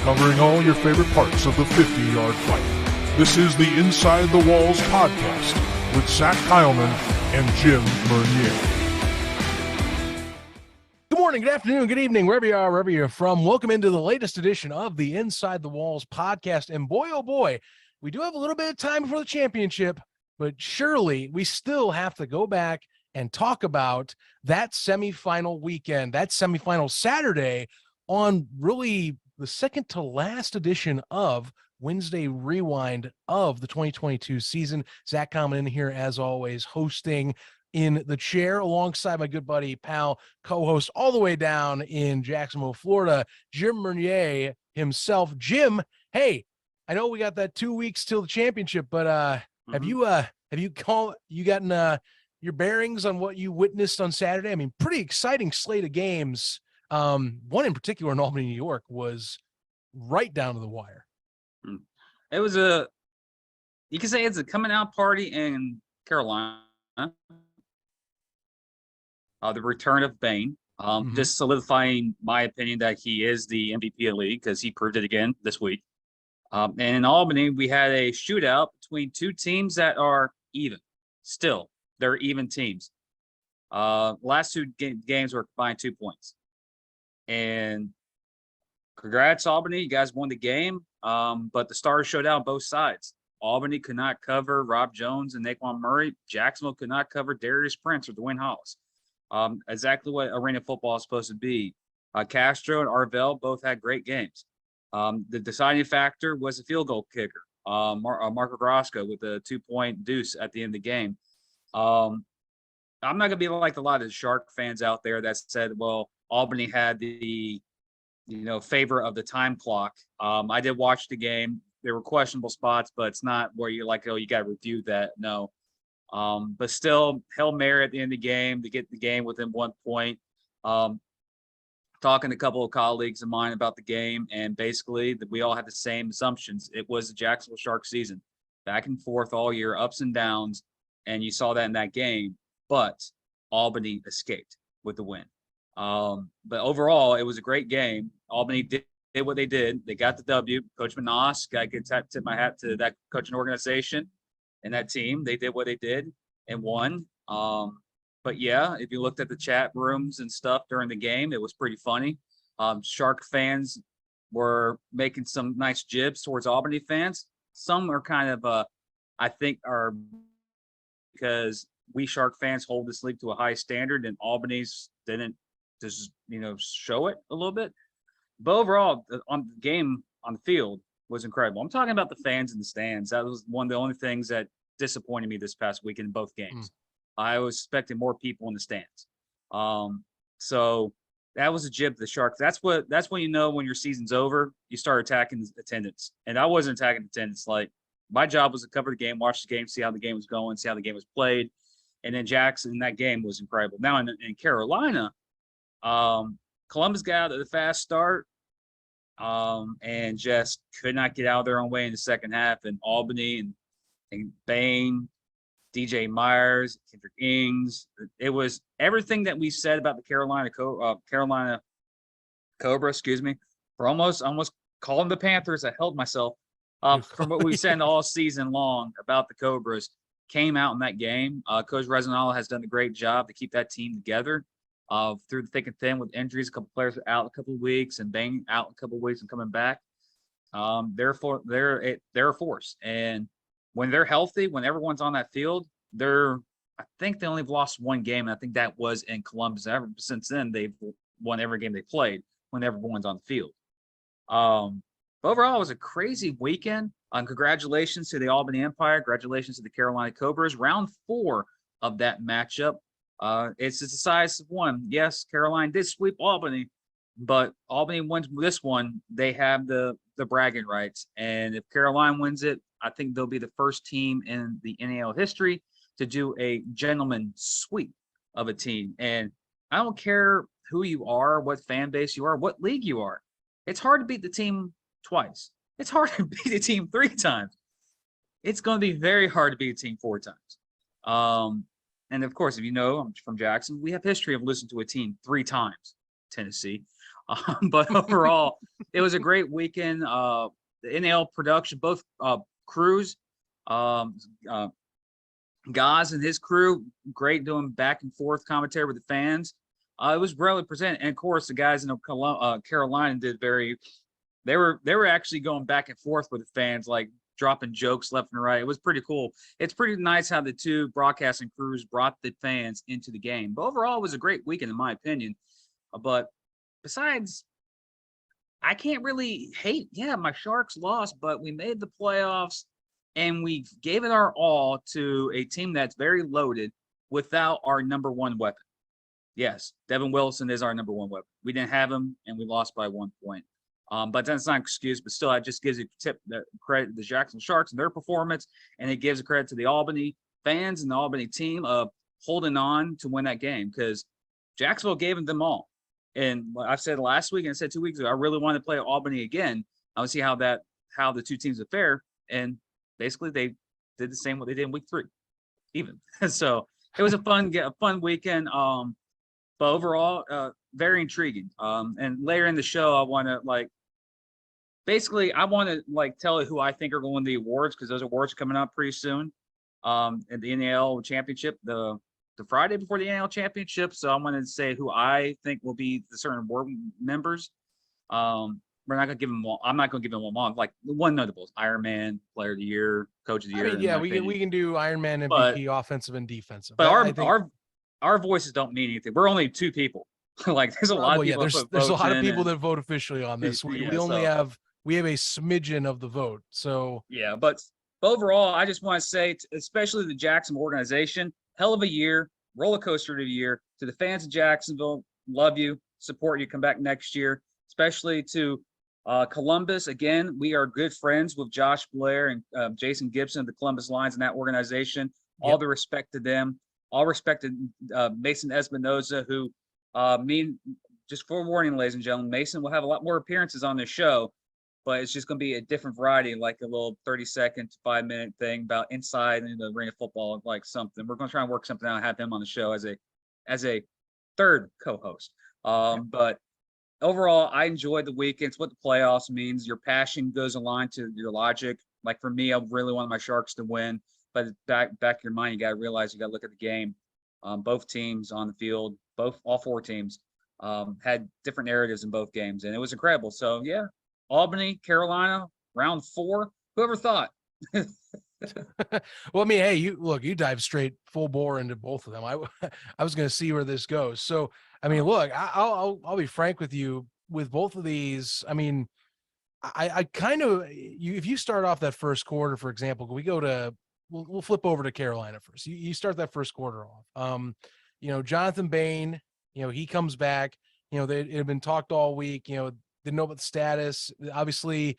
covering all your favorite parts of the 50-yard fight. This is the Inside the Walls podcast with Zach Kyleman and Jim Mernier. Good morning, good afternoon, good evening, wherever you are, wherever you're from. Welcome into the latest edition of the Inside the Walls podcast. And boy, oh boy, we do have a little bit of time before the championship, but surely we still have to go back and talk about that semifinal weekend, that semifinal Saturday on really the second to last edition of Wednesday Rewind of the 2022 season. Zach coming in here as always, hosting in the chair alongside my good buddy, pal, co-host all the way down in Jacksonville, Florida, Jim Mernier himself. Jim, hey, I know we got that 2 weeks till the championship, but have you gotten your bearings on what you witnessed on Saturday? I mean, pretty exciting slate of games. One in particular in Albany, New York, was right down to the wire. It was you can say it's a coming out party in Carolina. The return of Bain, just solidifying my opinion that he is the MVP of the league because he proved it again this week. And in Albany, we had a shootout between two teams that are even. Still, they're even teams. Last two games were combined 2 points. And congrats, Albany. You guys won the game. But the Stars showed out both sides. Albany could not cover Rob Jones and Naquan Murray. Jacksonville could not cover Darius Prince or Dwayne Hollis. Exactly what arena football is supposed to be. Castro and Arvell both had great games. The deciding factor was a field goal kicker, Marco Grosco, with a 2-point deuce at the end of the game. I'm not going to be like a lot of Shark fans out there that said, well, Albany had the favor of the time clock. I did watch the game. There were questionable spots, but it's not where you're like, oh, you got to review that. No. But still, Hail Mary at the end of the game to get the game within 1 point. Talking to a couple of colleagues of mine about the game, and basically we all had the same assumptions. It was the Jacksonville Sharks season, back and forth all year, ups and downs, and you saw that in that game. But Albany escaped with the win. But overall, it was a great game. Albany did what they did. They got the W. Coach Manas, got to tip my hat to that coaching organization and that team. They did what they did and won. But yeah, if you looked at the chat rooms and stuff during the game, it was pretty funny. Shark fans were making some nice jibs towards Albany fans. Some are kind of, I think, are because we Shark fans hold this league to a high standard, and Albany's didn't just show it a little bit. But overall, on the game on the field was incredible. I'm talking about the fans in the stands. That was one of the only things that disappointed me this past weekend in both games. I was expecting more people in the stands. So that was a jib to the Sharks. That's when you know when your season's over, you start attacking attendance. And I wasn't attacking attendance. Like, my job was to cover the game, watch the game, see how the game was going, see how the game was played. And then Jackson, that game was incredible. Now in Carolina, Columbus got out of the fast start and just could not get out of their own way in the second half. And Albany and Bain, DJ Myers, Kendrick Ings. It was everything that we said about the Carolina Cobra, for almost calling the Panthers. I held myself from what we said all season long about the Cobras came out in that game. Coach Resinala has done a great job to keep that team together through the thick and thin with injuries. A couple players out a couple of weeks and Bain out a couple of weeks and coming back. Therefore, they're a force. And when they're healthy, when everyone's on that field, I think they only lost one game, and I think that was in Columbus. Ever since then, they've won every game they played when everyone's on the field. Overall, it was a crazy weekend. Congratulations to the Albany Empire. Congratulations to the Carolina Cobras. Round 4 of that matchup. It's a decisive one. Yes, Carolina did sweep Albany, but Albany wins this one. They have the bragging rights, and if Carolina wins it, I think they'll be the first team in the NAL history to do a gentleman sweep of a team. And I don't care who you are, what fan base you are, what league you are. It's hard to beat the team twice. It's hard to beat the team 3 times. It's going to be very hard to beat a team 4 times. And of course, if you know, I'm from Jackson, we have history of losing to a team 3 times, Tennessee. But overall, it was a great weekend. The NAL production, both crews, Gaz and his crew, great doing back and forth commentary with the fans. It was really presented, and of course, the guys in Carolina did very. They were actually going back and forth with the fans, like dropping jokes left and right. It was pretty cool. It's pretty nice how the two broadcasting crews brought the fans into the game. But overall, it was a great weekend, in my opinion. But besides, I can't really hate. Yeah, my Sharks lost, but we made the playoffs, and we gave it our all to a team that's very loaded without our number one weapon. Yes, Devin Wilson is our number one weapon. We didn't have him, and we lost by 1 point. But that's not an excuse. But still, it just gives you credit to the Jacksonville Sharks and their performance, and it gives a credit to the Albany fans and the Albany team of holding on to win that game, because Jacksonville gave them all. And I've said last week and I said 2 weeks ago, I really want to play Albany again. I would see how the two teams would fare, and basically they did the same what they did in week 3, even. So it was a fun weekend. But overall, very intriguing. And later in the show, I want to tell you who I think are going to the awards, because those awards are coming up pretty soon. At the NAL Championship, the Friday before the NAL Championship. So I'm going to say who I think will be the certain award members. We're not going to give them all. I'm not going to give them all. Like one notables: Ironman, Player of the Year, Coach of the Year. I mean, yeah, we can do Ironman, MVP, offensive and defensive. But our voices don't mean anything. We're only 2 people. Like there's a lot of people. Yeah, there's a lot of people that vote officially on this. We have a smidgen of the vote. So yeah, but overall, I just want to say, especially the Jacksonville organization, hell of a year, roller coaster of the year. To the fans of Jacksonville, love you, support you, come back next year. Especially to Columbus, again, we are good friends with Josh Blair and Jason Gibson of the Columbus Lions in that organization. All the respect to them. All respect to Mason Espinoza, who just forewarning, ladies and gentlemen, Mason will have a lot more appearances on this show, but it's just going to be a different variety, like a little 30-second to 5-minute thing about inside in the arena football, like something. We're going to try and work something out and have him on the show as a third co-host. But overall, I enjoyed the weekend. It's what the playoffs means. Your passion goes aligned to your logic. Like for me, I really wanted my Sharks to win. But back of your mind, you got to realize you got to look at the game. Both teams on the field, all 4 teams had different narratives in both games, and it was incredible. So yeah, Albany, Carolina, round 4. Whoever thought? Well, I mean, hey, you dive straight full bore into both of them. I was going to see where this goes. So I mean, look, I'll be frank with you with both of these. I mean, I kind of if you start off that first quarter, for example, we'll flip over to Carolina first. You start that first quarter off. Jonathan Bain, he comes back. It had been talked all week. Didn't know about the status. Obviously,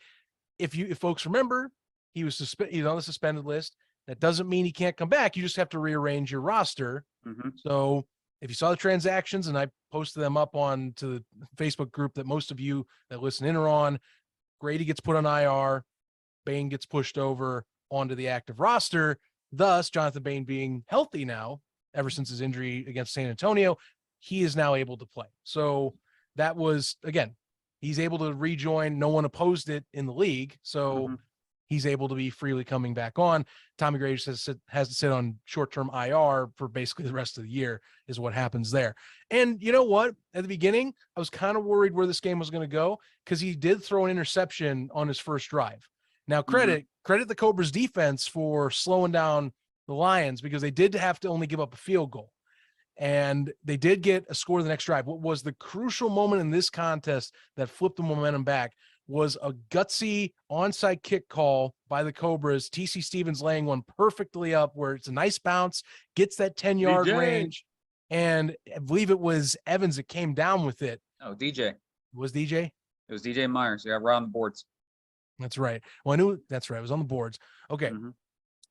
if folks remember, he was he's on the suspended list. That doesn't mean he can't come back. You just have to rearrange your roster. Mm-hmm. So if you saw the transactions, and I posted them up on to the Facebook group that most of you that listen in are on, Grady gets put on IR, Bain gets pushed over onto the active roster. Thus, Jonathan Bain being healthy now, ever since his injury against San Antonio, he is now able to play. So that was, again, he's able to rejoin. No one opposed it in the league. So he's able to be freely coming back on. Tommy Grady has to sit on short-term IR for basically the rest of the year is what happens there. And you know what? At the beginning, I was kind of worried where this game was going to go, because he did throw an interception on his first drive. Now, credit the Cobras defense for slowing down the Lions, because they did have to only give up a field goal. And they did get a score the next drive. What was the crucial moment in this contest that flipped the momentum back was a gutsy onside kick call by the Cobras. TC Stevens laying one perfectly up where it's a nice bounce, gets that 10-yard range. And I believe it was Evans that came down with it. Oh, DJ. It was DJ? It was DJ Myers. Yeah, right on the boards. That's right. Well, I knew that's right. It was on the boards. Okay.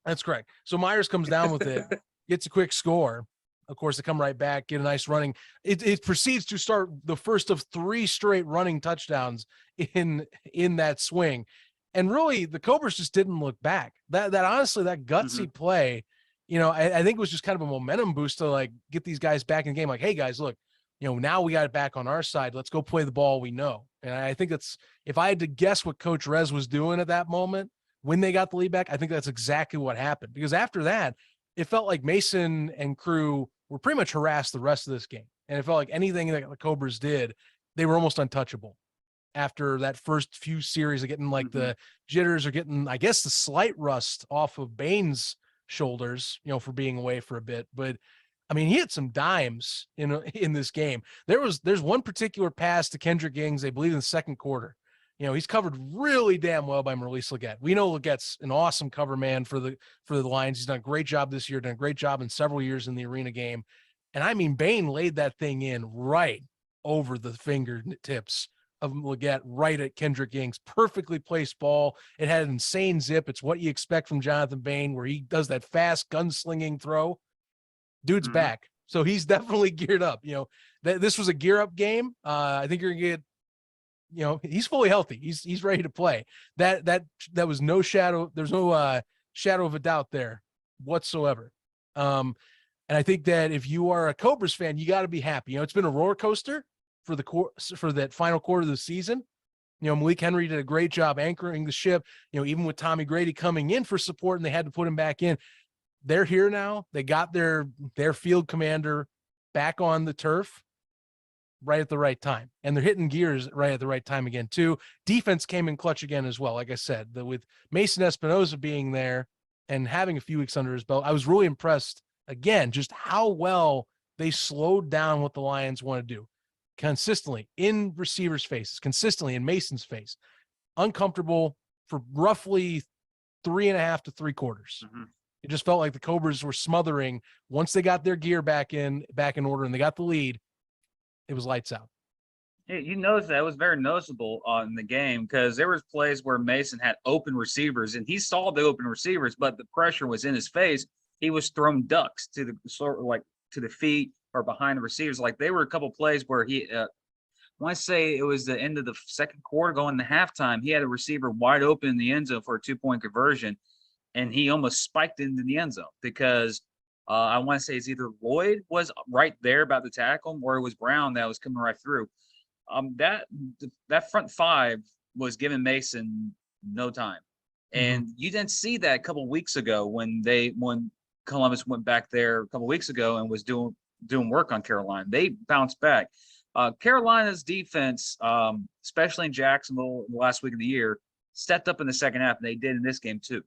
That's correct. So Myers comes down with it, gets a quick score. Of course, they come right back, get a nice running. It proceeds to start the first of 3 straight running touchdowns in that swing. And really, the Cobras just didn't look back. That honestly, that gutsy play, I think it was just kind of a momentum boost to like get these guys back in the game. Like, hey guys, look, now we got it back on our side. Let's go play the ball we know. And I think if I had to guess what Coach Rez was doing at that moment when they got the lead back, I think that's exactly what happened. Because after that, it felt like Mason and crew were pretty much harassed the rest of this game. And it felt like anything that the Cobras did, they were almost untouchable after that first few series of getting like the jitters or getting, I guess, the slight rust off of Bain's shoulders, for being away for a bit. But I mean, he hit some dimes in this game. There's one particular pass to Kendrick Ings, I believe in the second quarter. He's covered really damn well by Maurice Leggett. We know Leggett's an awesome cover man for the Lions. He's done a great job this year, done a great job in several years in the arena game. And I mean, Bain laid that thing in right over the fingertips of Leggett, right at Kendrick Ings. Perfectly placed ball. It had an insane zip. It's what you expect from Jonathan Bain, where he does that fast gunslinging throw. Dude's back. So he's definitely geared up. This was a gear up game. I think you're gonna get, he's fully healthy. He's ready to play. That was no shadow. There's no shadow of a doubt there whatsoever. And I think that if you are a Cobras fan, you got to be happy. It's been a roller coaster for that final quarter of the season. Malik Henry did a great job anchoring the ship, even with Tommy Grady coming in for support and they had to put him back in. They're here now. They got their field commander back on the turf right at the right time. And they're hitting gears right at the right time again, too. Defense came in clutch again as well. Like I said, with Mason Espinosa being there and having a few weeks under his belt, I was really impressed, again, just how well they slowed down what the Lions want to do. Consistently in receivers' faces, consistently in Mason's face. Uncomfortable for roughly 3.5 to 3/4. It just felt like the Cobras were smothering. Once they got their gear back in order and they got the lead, it was lights out. You noticed that it was very noticeable in the game because there was plays where Mason had open receivers and he saw the open receivers, but the pressure was in his face. He was throwing ducks to the feet or behind the receivers. Like they were a couple plays where he, I want to say it was the end of the second quarter going to halftime. He had a receiver wide open in the end zone for a 2-point conversion. And he almost spiked into the end zone because I want to say it's either Lloyd was right there about to tackle him or it was Brown that was coming right through. That front five was giving Mason no time. And you didn't see that a couple weeks ago when Columbus went back there a couple weeks ago and was doing work on Carolina. They bounced back. Carolina's defense, especially in Jacksonville the last week of the year, stepped up in the second half, and they did in this game too.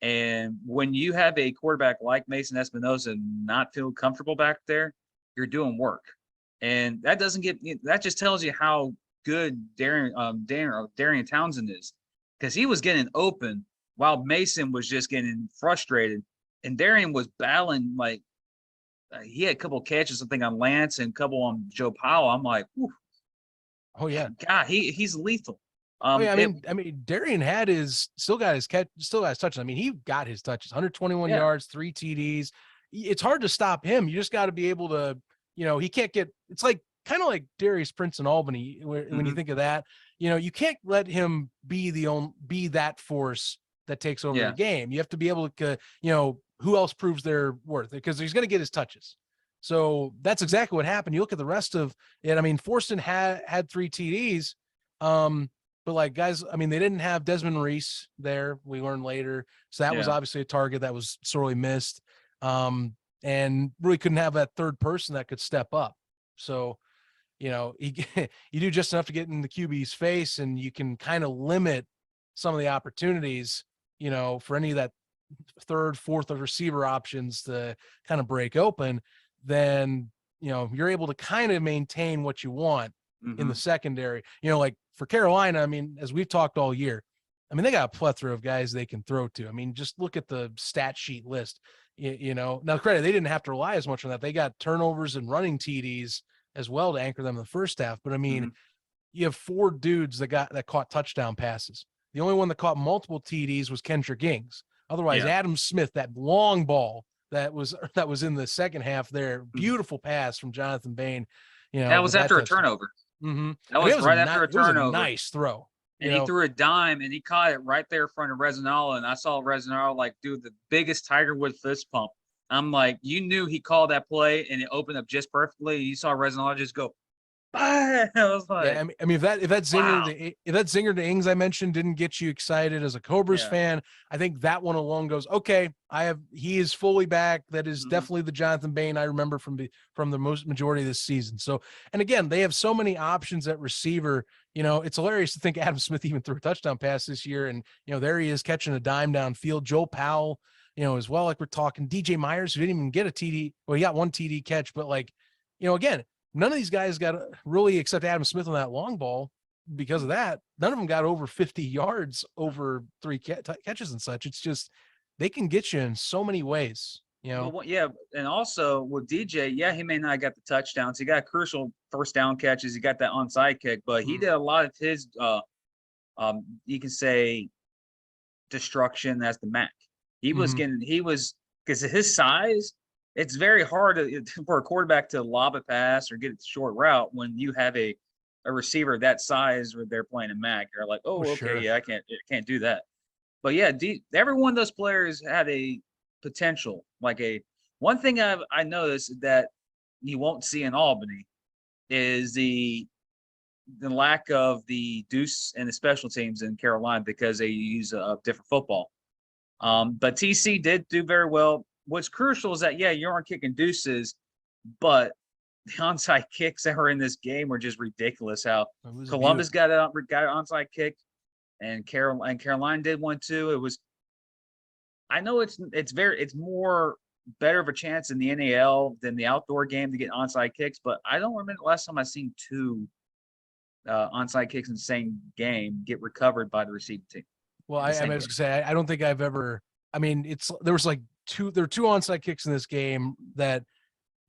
And when you have a quarterback like Mason Espinosa not feel comfortable back there, you're doing work. And that just tells you how good Darian Townsend is, because he was getting open while Mason was just getting frustrated. And Darian was battling, like he had a couple of catches, I think, on Lance and a couple on Joe Powell. I'm like, whew. Oh yeah, God, he's lethal. I mean, Darian still got his touches. I mean, he got his touches, 121 yards, 3 TDs. It's hard to stop him. You just got to be able to, he can't get. It's like kind of like Darius Prince in Albany. When you think of that, you can't let him be that force that takes over the game. You have to be able to, who else proves their worth, because he's going to get his touches. So that's exactly what happened. You look at the rest of it. I mean, Forston had 3 TDs. But like guys, I mean, they didn't have Desmond Reese there. We learned later. So that was obviously a target that was sorely missed. And really couldn't have that third person that could step up. So, you do just enough to get in the QB's face, and you can kind of limit some of the opportunities, for any of that third, fourth of receiver options to kind of break open. Then, you're able to kind of maintain what you want in the secondary. Like for Carolina, I mean, as we've talked all year, I mean, they got a plethora of guys they can throw to. I mean, just look at the stat sheet list. Now credit, they didn't have to rely as much on that. They got turnovers and running TDs as well to anchor them in the first half. But I mean, you have 4 dudes that caught touchdown passes. The only one that caught multiple TDs was Kendrick Ings. Otherwise, Adam Smith, that long ball that was in the second half there, beautiful pass from Jonathan Bain. That was after a turnover. That was right after a turnover. It was a nice throw. And he threw a dime, and he caught it right there in front of Resinala. And I saw Resinala do the biggest Tiger Woods fist pump. I'm like, you knew he called that play and it opened up just perfectly. You saw Reznor just go, I was like, Yeah, I mean, if that zinger wow. to Ings I mentioned didn't get you excited as a Cobras Yeah. fan, I think that one alone goes, okay, he is fully back. That is Mhm. definitely the Jonathan Bain I remember from the most majority of this season. So, and again, they have so many options at receiver. You know, it's hilarious to think Adam Smith even threw a touchdown pass this year, and there he is catching a dime downfield. Joe Powell, as well, like we're talking. DJ Myers, who didn't even get a TD. Well, he got one TD catch, but like, again, none of these guys got really, except Adam Smith on that long ball. Because of that, none of them got over 50 yards over 3 catches and such. It's just, they can get you in so many ways, Well, yeah, and also with DJ, yeah, he may not have got the touchdowns. He got crucial first down catches. He got that onside kick, but he did a lot of his, you can say, destruction as the Mac. He was because of his size. It's very hard for a quarterback to lob a pass or get a short route when you have a receiver that size where they're playing a Mac. You're like, oh, okay, sure. yeah, I can't do that. But yeah, every one of those players had a potential. Like one thing I noticed that you won't see in Albany is the lack of the deuce and the special teams in Carolina because they use a different football. But TC did do very well. What's crucial is that, yeah, you aren't kicking deuces, but the onside kicks that were in this game were just ridiculous. How Columbus got an onside kick, and Carolina did one too. It was, I know it's more better of a chance in the NAL than the outdoor game to get onside kicks, but I don't remember the last time I've seen 2 onside kicks in the same game get recovered by the receiving team. Well, I was going to say, I don't think I've ever, I mean, there were 2 onside kicks in this game that,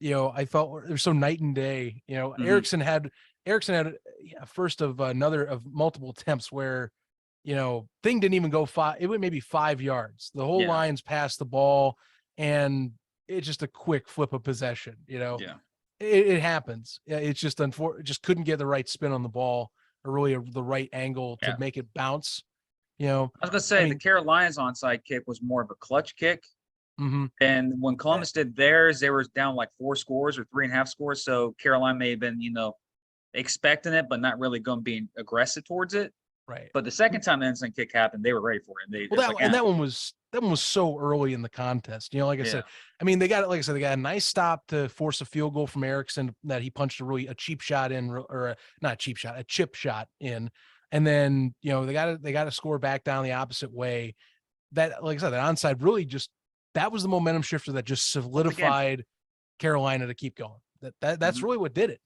I felt they're so night and day. Erickson had a first of another of multiple attempts where, thing didn't even go 5. It went maybe 5 yards. The whole line's passed the ball, and it's just a quick flip of possession. Yeah. It happens. It's just just couldn't get the right spin on the ball or really the right angle to make it bounce. I was gonna say the Carolinas onside kick was more of a clutch kick. And when Columbus did theirs, they were down like 4 scores or 3.5 scores. So Carolina may have been, expecting it, but not really going to be aggressive towards it. Right. But the second time the instant kick happened, they were ready for it. That one was so early in the contest. Like I said, I mean, they got a nice stop to force a field goal from Erickson that he punched a cheap shot in, or not a cheap shot, a chip shot in. And then, they got to score back down the opposite way. That, like I said, that onside really that was the momentum shifter that just solidified Carolina to keep going. That's really what did it.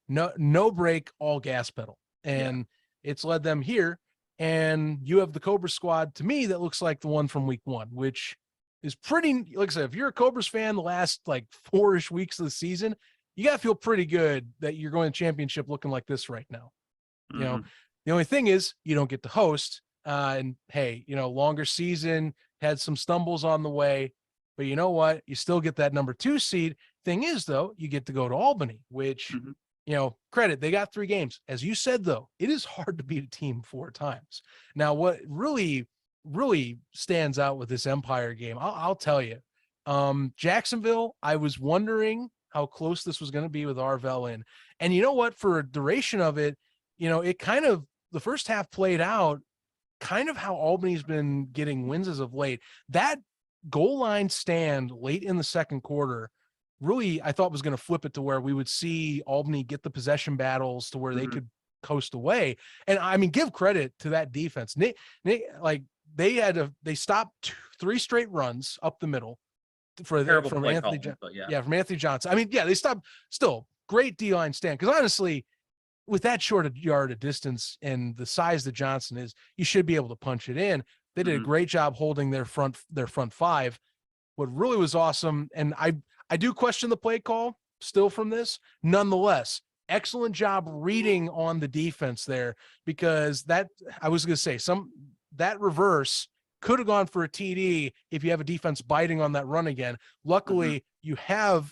No brake, all gas pedal. And it's led them here. And you have the Cobra squad, to me, that looks like the one from week 1, which is pretty, like I said, if you're a Cobras fan, the last 4-ish weeks of the season, you got to feel pretty good that you're going to championship looking like this right now. The only thing is you don't get to host. And hey, longer season, had some stumbles on the way, but you know what? You still get that number 2 seed. Thing is, though, you get to go to Albany, which, credit, they got 3 games. As you said, though, it is hard to beat a team 4 times. Now, what really, really stands out with this Empire game, I'll tell you, Jacksonville, I was wondering how close this was going to be with Arvell in. And you know what? For a duration of it, it kind of, the first half played out kind of how Albany's been getting wins as of late. That goal line stand late in the second quarter really, I thought, was going to flip it to where we would see Albany get the possession battles to where they could coast away. And I mean, give credit to that defense. Nick, they stopped 3 straight runs up the middle from Anthony Johnson. I mean, they stopped. Still great D-line stand, because honestly, with that short a yard of distance and the size that Johnson is, you should be able to punch it in. They did a great job holding their front 5. What really was awesome, and I do question the play call still from this, nonetheless, excellent job reading on the defense there, because that reverse could have gone for a TD if you have a defense biting on that run again. Luckily, you have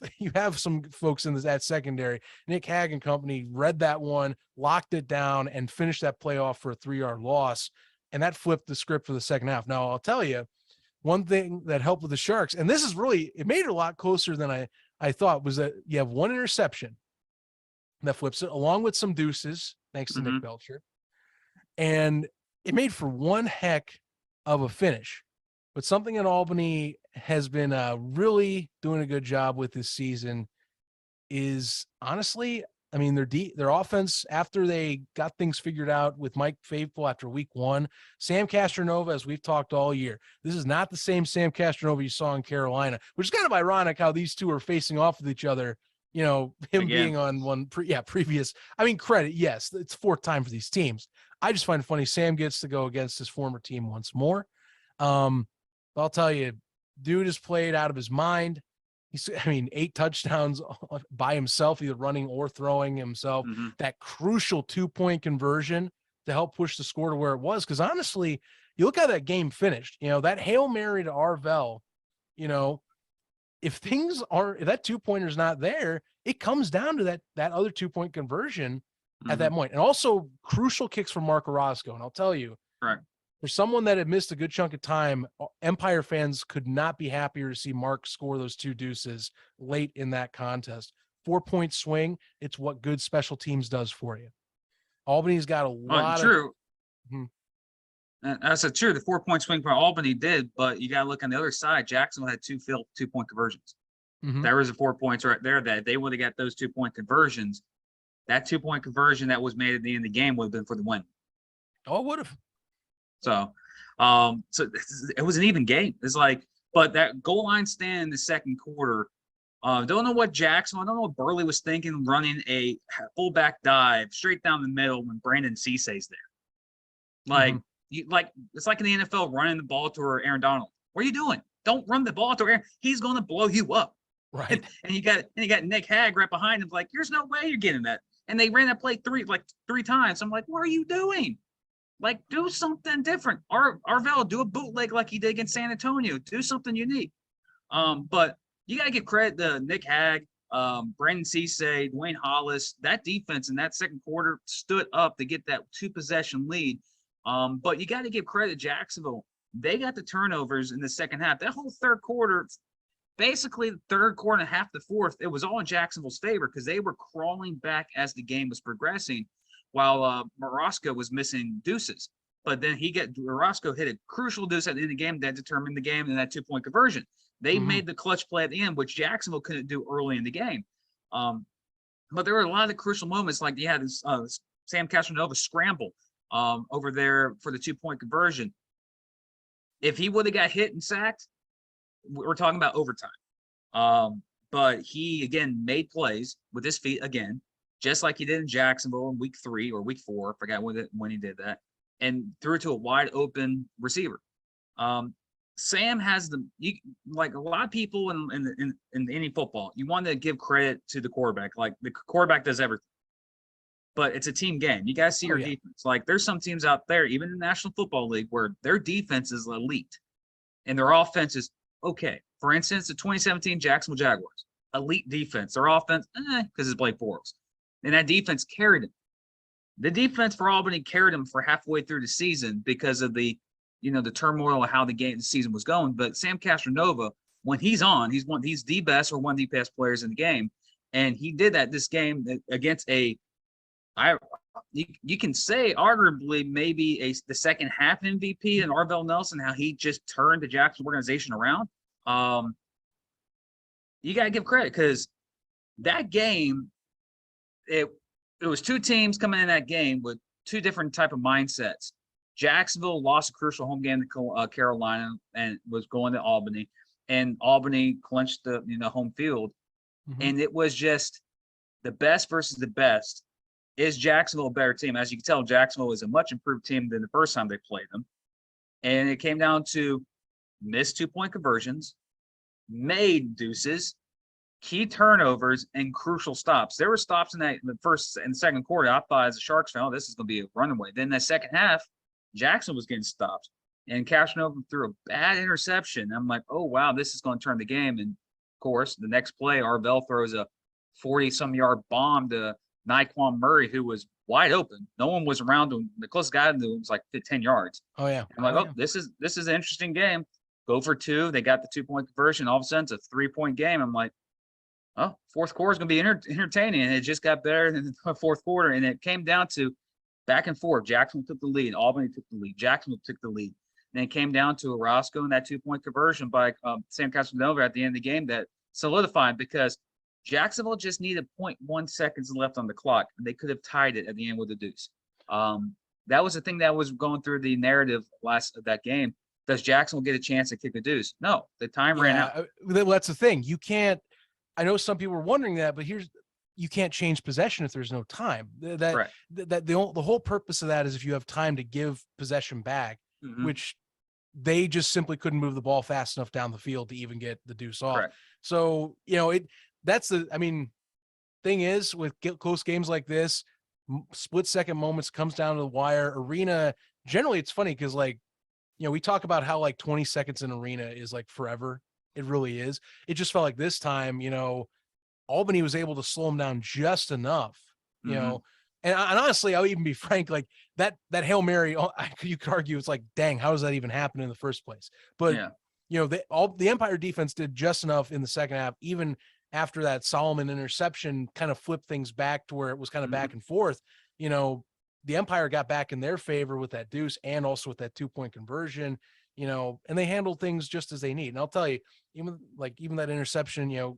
some folks in that secondary. Nick Hag and company read that one, locked it down, and finished that play off for a 3-yard loss. And that flipped the script for the second half. Now, I'll tell you, one thing that helped with the Sharks, and this is really, it made it a lot closer than I thought, was that you have one interception that flips it along with some deuces, thanks to Nick Belcher. And it made for one heck of a finish. But something in Albany has been really doing a good job with this season is, honestly, I mean, their offense, after they got things figured out with Mike Faithful after week 1, Sam Castronova, as we've talked all year, this is not the same Sam Castronova you saw in Carolina, which is kind of ironic how these two are facing off with each other. You know, him Again. being on one previous. I mean, credit, yes, it's fourth time for these teams. I just find it funny Sam gets to go against his former team once more. I'll tell you, dude has played out of his mind. He's, 8 touchdowns by himself, either running or throwing himself. That crucial 2-point conversion to help push the score to where it was. Because honestly, you look how that game finished. You know, that Hail Mary to Arvell, you know, if that 2-pointer's not there, it comes down to that other 2-point conversion at that point. And also crucial kicks from Mark Orozco. And I'll tell you, right, for someone that had missed a good chunk of time, Empire fans could not be happier to see Mark score those 2 deuces late in that contest. 4-point swing. It's what good special teams does for you. Albany's got a lot true. That's true. The 4-point swing for Albany did, but you got to look on the other side. Jacksonville had 2 failed 2-point conversions. There was a 4 points right there that they would have got those 2-point conversions. That 2-point conversion that was made at the end of the game would have been for the win. Oh, it would have. So it was an even game. It's like, but that goal line stand in the second quarter, don't know what I don't know what Burley was thinking, running a fullback dive straight down the middle when Brandon Cesay's there. Like, it's like in the NFL running the ball to Aaron Donald. What are you doing? Don't run the ball to Aaron. He's going to blow you up. Right. And you got Nick Hag right behind him. Like, there's no way you're getting that. And they ran that play three times. I'm like, what are you doing? Like, do something different. Arvell, do a bootleg like he did against San Antonio. Do something unique. But you got to give credit to Nick Hag, Brandon Cesay, Dwayne Hollis. That defense in that second quarter stood up to get that 2-possession lead. But you got to give credit to Jacksonville. They got the turnovers in the second half. That whole third quarter, basically the third quarter and half the fourth, it was all in Jacksonville's favor because they were crawling back as the game was progressing, while Morosco was missing deuces. But then Morosco hit a crucial deuce at the end of the game that determined the game and that 2-point conversion. They made the clutch play at the end, which Jacksonville couldn't do early in the game. But there were a lot of crucial moments, like you had this Sam Castronova scramble over there for the 2-point conversion. If he would have got hit and sacked, we're talking about overtime. But he, again, made plays with his feet again, just like he did in Jacksonville in week 3 or week 4. I forgot when he did that, and threw it to a wide open receiver. Sam has like a lot of people in any football, you want to give credit to the quarterback. Like, the quarterback does everything, but it's a team game. You got to see your defense. Like, there's some teams out there, even in the National Football League, where their defense is elite and their offense is okay. For instance, the 2017 Jacksonville Jaguars, elite defense. Their offense, because it's Blake Bortles. And that defense carried him. The defense for Albany carried him for halfway through the season because of the turmoil of how the season was going. But Sam Castronova, when he's on, he's the best or one of the best players in the game. And he did that this game against you can say arguably maybe the second half MVP and Arvell Nelson, how he just turned the Jackson organization around. You got to give credit because that game, it was 2 teams coming in that game with 2 different type of mindsets. Jacksonville lost a crucial home game to Carolina and was going to Albany, and Albany clinched the home field. And it was just the best versus the best. Is Jacksonville a better team? As you can tell, Jacksonville is a much improved team than the first time they played them. And it came down to missed 2-point conversions, made deuces, key turnovers, and crucial stops. There were stops in the first and second quarter. I thought, as a Sharks fan, this is going to be a runaway. Then that second half, Jackson was getting stopped, and Castronova threw a bad interception. I'm like, oh, wow, this is going to turn the game. And, of course, the next play, Arvell throws a 40-some-yard bomb to Naquan Murray, who was wide open. No one was around him. The closest guy to him was like 10 yards. Oh, yeah. I'm like, this is an interesting game. go for two. They got the 2-point conversion. All of a sudden, it's a 3-point game. I'm like, oh, fourth quarter is going to be entertaining. And it just got better in the fourth quarter. And it came down to back and forth. Jacksonville took the lead. Albany took the lead. Jacksonville took the lead. And it came down to Orozco and that 2-point conversion by Sam Casanova at the end of the game that solidified, because Jacksonville just needed 0.1 seconds left on the clock, and they could have tied it at the end with a deuce. That was the thing that was going through the narrative last of that game. Does Jacksonville get a chance to kick a deuce? No, the time ran out. Well, that's the thing. You can't. I know some people were wondering that, but you can't change possession if there's no time. The whole purpose of that is if you have time to give possession back, which they just simply couldn't move the ball fast enough down the field to even get the deuce off. Correct. So, thing is, with close games like this, split second moments, comes down to the wire. Arena, generally it's funny because we talk about how 20 seconds in arena is forever. It really is. It just felt like this time, Albany was able to slow them down just enough, and honestly, I'll even be frank, that Hail Mary, you could argue it's dang, how does that even happen in the first place? But the Empire defense did just enough in the second half, even after that Solomon interception kind of flipped things back to where it was kind of back and forth. The Empire got back in their favor with that deuce and also with that 2-point conversion, and they handled things just as they need. And I'll tell you, even that interception,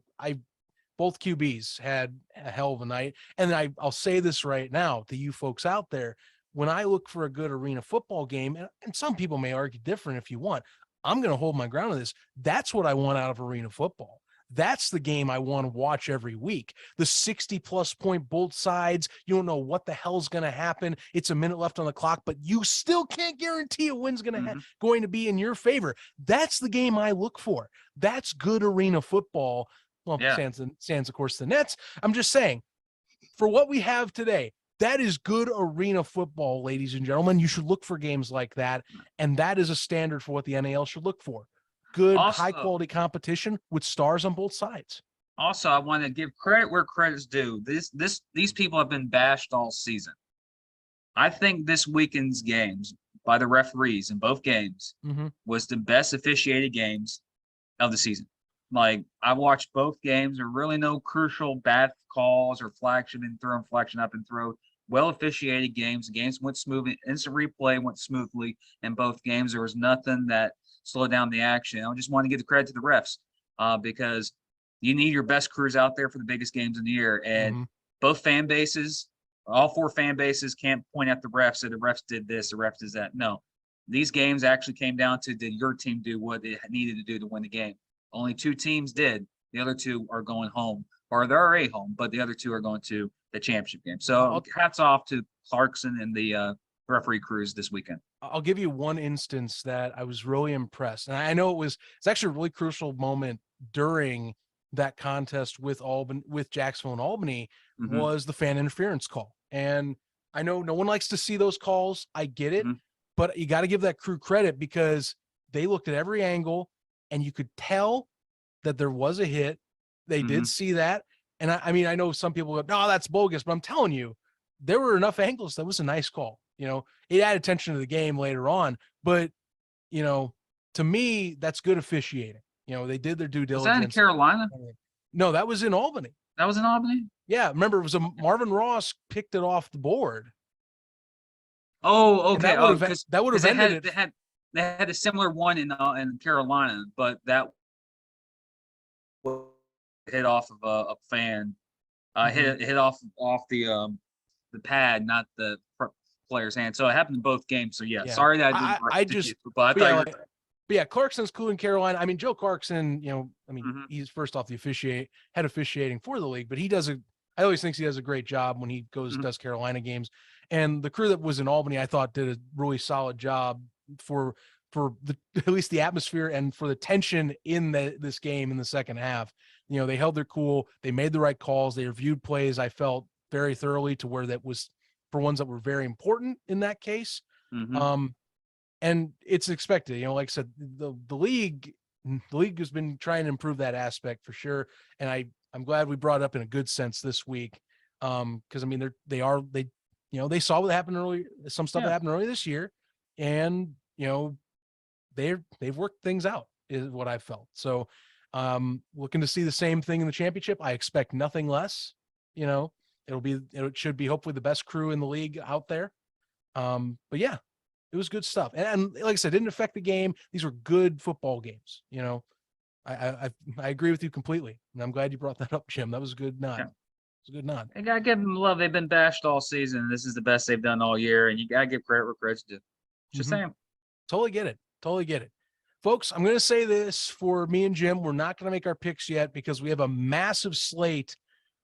both QBs had a hell of a night. And I'll say this right now to you folks out there, when I look for a good arena football game, and some people may argue different if you want, I'm going to hold my ground on this. That's what I want out of arena football. That's the game I want to watch every week. The 60-plus point both sides. You don't know what the hell's going to happen. It's a minute left on the clock, but you still can't guarantee a win's going to be in your favor. That's the game I look for. That's good arena football. Well, sans of course the Nets. I'm just saying, for what we have today, that is good arena football, ladies and gentlemen. You should look for games like that, and that is a standard for what the NAL should look for. Good, high-quality competition with stars on both sides. Also, I want to give credit where credit's due. These people have been bashed all season. I think this weekend's games by the referees in both games was the best officiated games of the season. I watched both games. There were really no crucial bad calls or flags should have been thrown, flags up and thrown. Well officiated games. The games went smoothly. Instant replay went smoothly in both games. There was nothing that slowed down the action. I just want to give the credit to the refs because you need your best crews out there for the biggest games in the year. And both fan bases, all 4 fan bases can't point at the refs, say the refs did this, the refs did that. No, these games actually came down to, did your team do what it needed to do to win the game? Only 2 teams did. The other 2 are going home, or they're already home, but the other 2 are going to the championship game. So hats off to Clarkson and the referee crews this weekend. I'll give you one instance that I was really impressed. And I know it's actually a really crucial moment during that contest with Jacksonville and Albany was the fan interference call. And I know no one likes to see those calls. I get it, but you got to give that crew credit because they looked at every angle and you could tell that there was a hit. They did see that. And I know some people go, no, that's bogus, but I'm telling you, there were enough angles. That was a nice call. It added attention to the game later on, but to me, that's good officiating. They did their due diligence. Was that in Carolina? No, that was in Albany. That was in Albany? Yeah. Remember, it was Marvin Ross picked it off the board. Oh, okay. That would have ended it. They had a similar one in Carolina, but that hit off of a fan. Hit off the pad, not the player's hand. So it happened in both games. So sorry that I didn't. Clarkson's cool in Carolina. I mean, Joe Clarkson, he's first off the head officiating for the league, but I always think he does a great job when he does Carolina games. And the crew that was in Albany, I thought did a really solid job for at least the atmosphere and for the tension in this game in the second half. They held their cool. They made the right calls. They reviewed plays, I felt, very thoroughly to where that was for ones that were very important in that case. And it's expected, like I said, the league has been trying to improve that aspect for sure. And I'm glad we brought it up in a good sense this week. Cause they saw what happened early, some stuff that happened early this year, and they've worked things out. is what I felt. So looking to see the same thing in the championship. I expect nothing less. It should be hopefully the best crew in the league out there. But yeah, it was good stuff. And like I said, it didn't affect the game. These were good football games. I agree with you completely. And I'm glad you brought that up, Jim. That was a good nod. Yeah. It's a good nod. You gotta give them love. They've been bashed all season. This is the best they've done all year, and you gotta give credit where credit's due. Just saying. Totally get it. Totally get it. Folks, I'm going to say this for me and Jim. We're not going to make our picks yet because we have a massive slate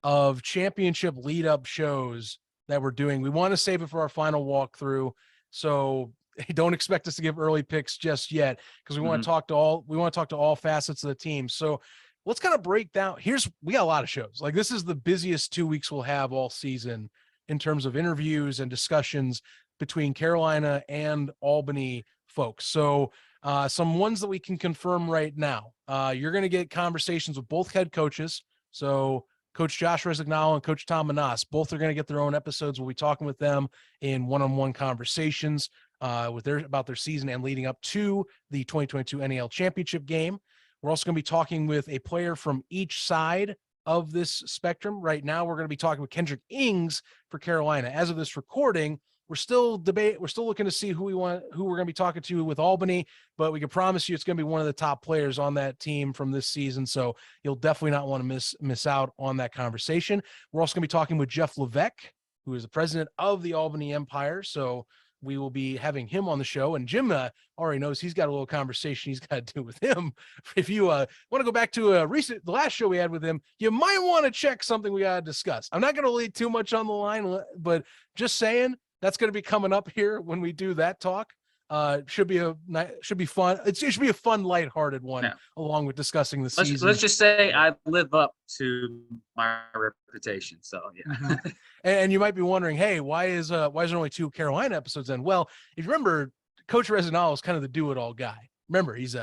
of championship lead-up shows that we're doing. We want to save it for our final walkthrough. So don't expect us to give early picks just yet because we want to talk to all facets of the team. So let's kind of break down. We got a lot of shows. Like, this is the busiest 2 weeks we'll have all season in terms of interviews and discussions between Carolina and Albany folks. So some ones that we can confirm right now. You're going to get conversations with both head coaches. So Coach Josh Resignalo and Coach Tom Manas, both are going to get their own episodes. We'll be talking with them in one-on-one conversations about their season and leading up to the 2022 NAL Championship game. We're also going to be talking with a player from each side of this spectrum. Right now, we're going to be talking with Kendrick Ings for Carolina. As of this recording, we're still looking to see who we're going to be talking to with Albany, but we can promise you it's going to be one of the top players on that team from this season. So you'll definitely not want to miss out on that conversation. We're also going to be talking with Jeff Levesque, who is the president of the Albany Empire. So we will be having him on the show, and Jim already knows he's got a little conversation he's got to do with him. If you want to go back to the last show we had with him, you might want to check something we got to discuss. I'm not going to lead too much on the line, but just saying, that's going to be coming up here when we do that talk. Should be fun. It should be a fun, lighthearted one, along with discussing the season. Let's just say I live up to my reputation. So yeah. And you might be wondering, hey, why is there only 2 Carolina episodes in? Well, if you remember, Coach Resignalo is kind of the do-it-all guy. Remember, he's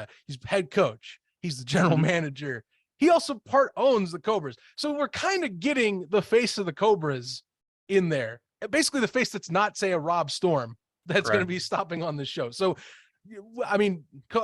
head coach. He's the general manager. He also part owns the Cobras. So we're kind of getting the face of the Cobras in there. Basically the face that's not, say, a Rob Storm that's going to be stopping on this show. So, I mean,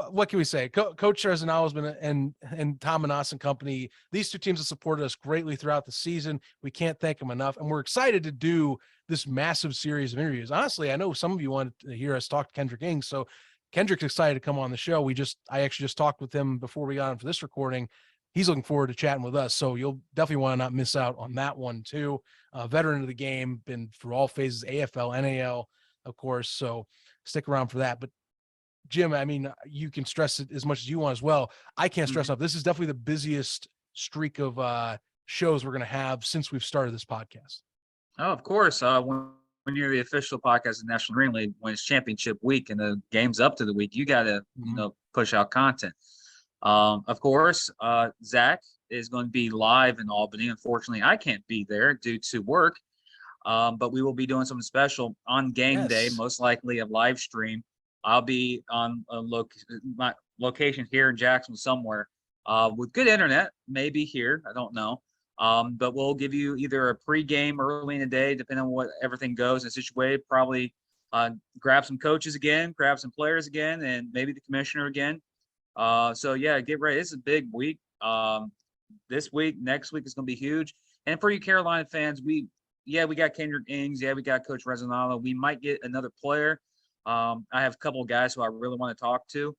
what can we say? Coach Resignalo has been, and Tom Manas and company, these 2 teams have supported us greatly throughout the season. We can't thank them enough. And we're excited to do this massive series of interviews. Honestly, I know some of you wanted to hear us talk to Kendrick Ings. So Kendrick's excited to come on the show. I actually just talked with him before we got on for this recording. He's looking forward to chatting with us. So you'll definitely want to not miss out on that one too. Veteran of the game, been through all phases, AFL, NAL, of course. So stick around for that. But Jim, I mean, you can stress it as much as you want as well. I can't stress enough. This is definitely the busiest streak of shows we're going to have since we've started this podcast. Oh, of course. When you're the official podcast of the National Marine League, when it's championship week and the game's up to the week, you got to push out content. Of course, Zach is going to be live in Albany. Unfortunately, I can't be there due to work, but we will be doing something special on game day, most likely a live stream. I'll be on my location here in Jacksonville somewhere with good internet, maybe here. I don't know. But we'll give you either a pregame early in the day, depending on what everything goes in such a way. Probably grab some coaches again, grab some players again, and maybe the commissioner again. So yeah, get ready. It's a big week. This week, next week is going to be huge. And for you Carolina fans, we got Kendrick Ings. Yeah, we got Coach Resignalo. We might get another player. I have a couple of guys who I really want to talk to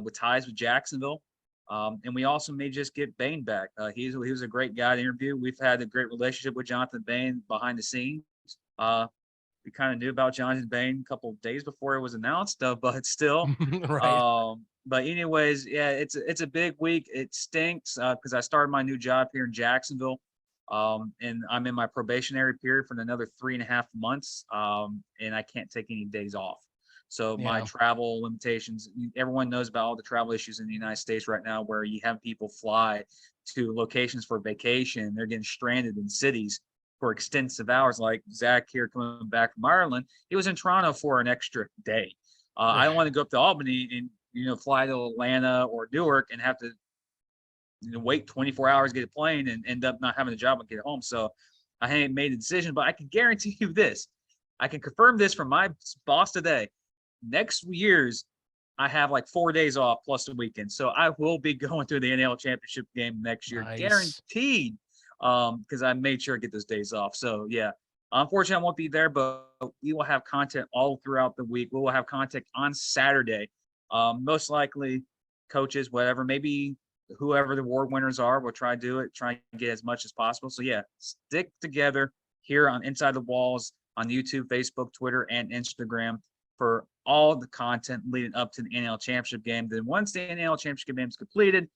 with ties with Jacksonville. And we also may just get Bain back. He was a great guy to interview. We've had a great relationship with Jonathan Bain behind the scenes. We kind of knew about Jonathan Bain a couple of days before it was announced, but still. Right. But anyways, yeah, it's a big week. It stinks because I started my new job here in Jacksonville. And I'm in my probationary period for another 3.5 months. And I can't take any days off. So my travel limitations, everyone knows about all the travel issues in the United States right now, where you have people fly to locations for vacation. They're getting stranded in cities for extensive hours, like Zach here coming back from Ireland. He was in Toronto for an extra day. I don't want to go up to Albany and, fly to Atlanta or Newark and have to wait 24 hours, get a plane, and end up not having a job and get home. So I hadn't made a decision, but I can guarantee you this. I can confirm this from my boss today. Next year's I have like 4 days off plus the weekend. So I will be going to the NAL Championship game next year, Nice. guaranteed. Because I made sure to get those days off. So yeah, unfortunately I won't be there, but we will have content all throughout the week. We will have content on Saturday. Most likely coaches, whatever, maybe whoever the award winners are, we'll try to do it, try and get as much as possible. So yeah, stick together here on Inside the Walls on YouTube, Facebook, Twitter, and Instagram for all the content leading up to the NAL Championship game. Then once the NAL Championship game is completed,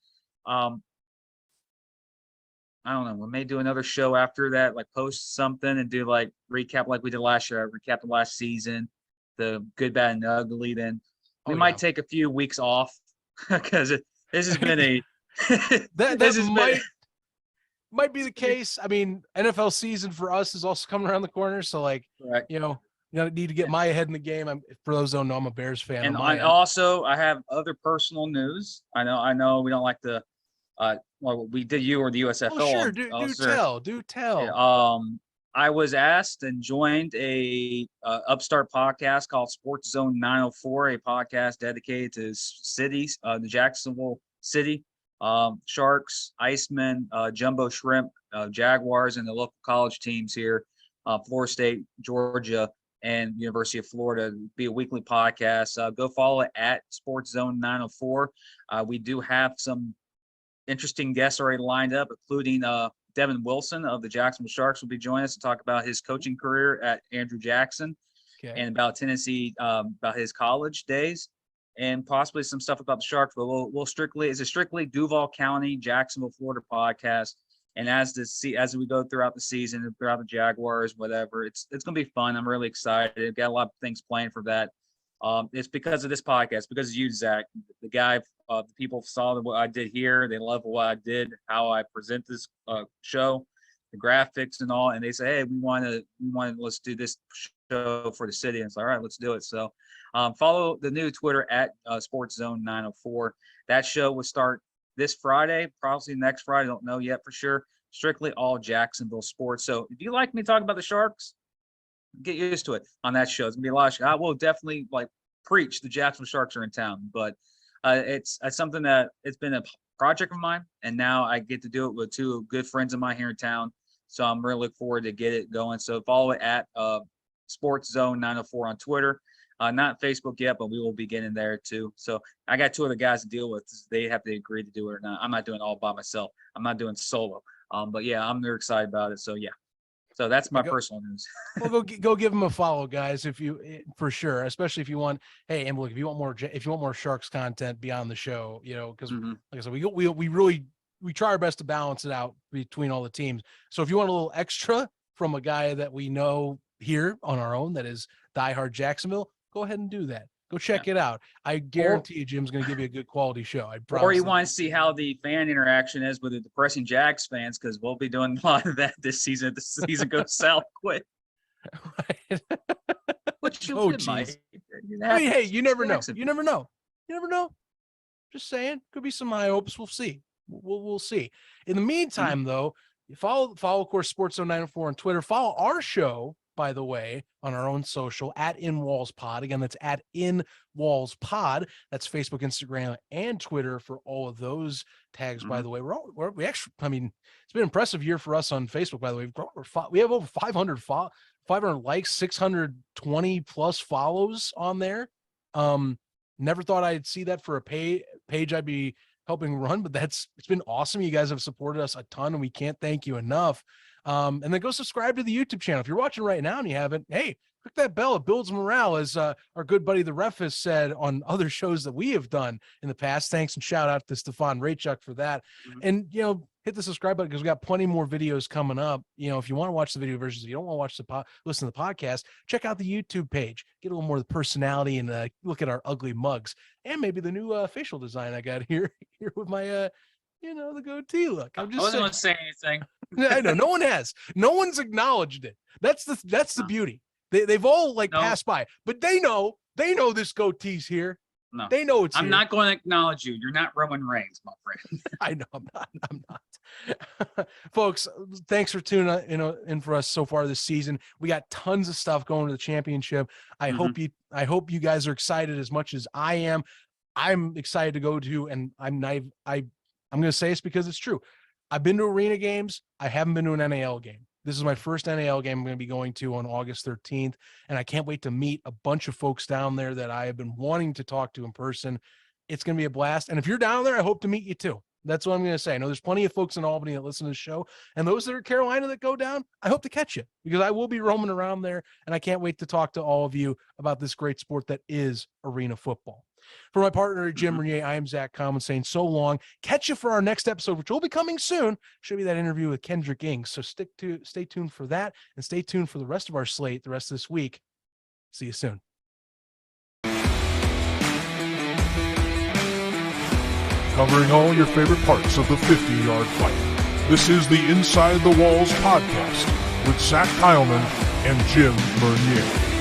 I don't know, we may do another show after that, like post something and do like recap like we did last year, recap the last season, the good, bad, and ugly. Then we might take a few weeks off because this has been a that might be the case. I mean, NFL season for us is also coming around the corner, so like, correct. You need to get my head in the game. For those who don't know, I'm a Bears fan. And I have other personal news. I know we don't like to. Well, we did you or the USFL. Oh, sure, do tell. Yeah, I was asked and joined a upstart podcast called Sports Zone 904, a podcast dedicated to cities, the Jacksonville City Sharks, Icemen, Jumbo Shrimp, Jaguars, and the local college teams here, Florida State, Georgia, and University of Florida. It'll be a weekly podcast. Go follow it at Sports Zone 904. We do have some interesting guests already lined up, including Devin Wilson of the Jacksonville Sharks will be joining us to talk about his coaching career at Andrew Jackson and about Tennessee, about his college days, and possibly some stuff about the Sharks. But we'll strictly Duval County, Jacksonville, Florida podcast. And as we go throughout the season, throughout the Jaguars, whatever, it's going to be fun. I'm really excited. I've got a lot of things planned for that. It's because of this podcast, because of you, Zach. The guy, the people saw what I did here. They love what I did, how I present this show, the graphics and all. And they say, hey, we want to let's do this show for the city. And it's like, all right, let's do it. So follow the new Twitter at Sports Zone 904. That show will start this Friday, probably next Friday. Don't know yet for sure. Strictly all Jacksonville sports. So if you like me to talk about the Sharks, get used to it on that show. It's gonna be a lot. I will definitely preach the Jacksonville Sharks are in town, but it's something that it's been a project of mine, and now I get to do it with two good friends of mine here in town. So I'm really looking forward to get it going. So follow it at Sports Zone 904 on Twitter. Not Facebook yet, but we will be getting there too. So I got two other guys to deal with. They have to agree to do it or not. I'm not doing it all by myself. I'm not doing solo. But yeah, I'm very excited about it. So yeah. So that's my personal news. Well, go give them a follow, guys, for sure. Especially if you want. Hey, and look, if you want more Sharks content beyond the show, because like I said, we try our best to balance it out between all the teams. So if you want a little extra from a guy that we know here on our own that is diehard Jacksonville, go ahead and do that. Go check it out. I guarantee you, Jim's going to give you a good quality show. I promise. Or you want to see how the fan interaction is with the depressing Jags fans, because we'll be doing a lot of that this season. If the season goes south quick. Right. Which you might. I mean, hey, you never know. You never know. Just saying. Could be some high hopes. We'll see. We'll see. In the meantime, though, follow, of course, Sports Zone 904 on Twitter. Follow our show, by the way, on our own social at In Walls Pod. Again, that's at In Walls Pod. That's Facebook, Instagram, and Twitter for all of those tags. By the way, we actually, I mean, it's been an impressive year for us on Facebook. By the way, we have over 500 likes, 620 plus follows on there. Never thought I'd see that for a page I'd be helping run, but it's been awesome. You guys have supported us a ton, and we can't thank you enough. And then go subscribe to the YouTube channel. If you're watching right now and you haven't, hey, click that bell. It builds morale, as our good buddy, the Ref, has said on other shows that we have done in the past. Thanks, and shout out to Stefan Raychuk for that. And, hit the subscribe button, because we got plenty more videos coming up. If you want to watch the video versions, if you don't want to watch listen to the podcast, check out the YouTube page, get a little more of the personality, and look at our ugly mugs, and maybe the new facial design I got here with my, the goatee look. I wasn't going to say anything. I know no one's acknowledged it. That's the beauty. They've all passed by, but they know this goatee's here. No, they know it's. I'm not going to acknowledge you. You're not Roman Reigns, my friend. I know I'm not. Folks, thanks for tuning in for us so far this season. We got tons of stuff going to the championship. I hope you guys are excited as much as I am. I'm excited to go to, and I'm going to say it's because it's true. I've been to arena games. I haven't been to an NAL game. This is my first NAL game I'm going to be going to on August 13th, and I can't wait to meet a bunch of folks down there that I have been wanting to talk to in person. It's going to be a blast, and if you're down there, I hope to meet you too. That's what I'm going to say. I know there's plenty of folks in Albany that listen to the show, and those that are Carolina that go down, I hope to catch you because I will be roaming around there, and I can't wait to talk to all of you about this great sport that is arena football. For my partner, Jim Renier, I am Zach Common saying so long. Catch you for our next episode, which will be coming soon. Should be that interview with Kendrick Ings. So stay tuned for that, and stay tuned for the rest of our slate the rest of this week. See you soon. Covering all your favorite parts of the 50-yard fight. This is the Inside the Walls podcast with Zach Kyleman and Jim Bernier.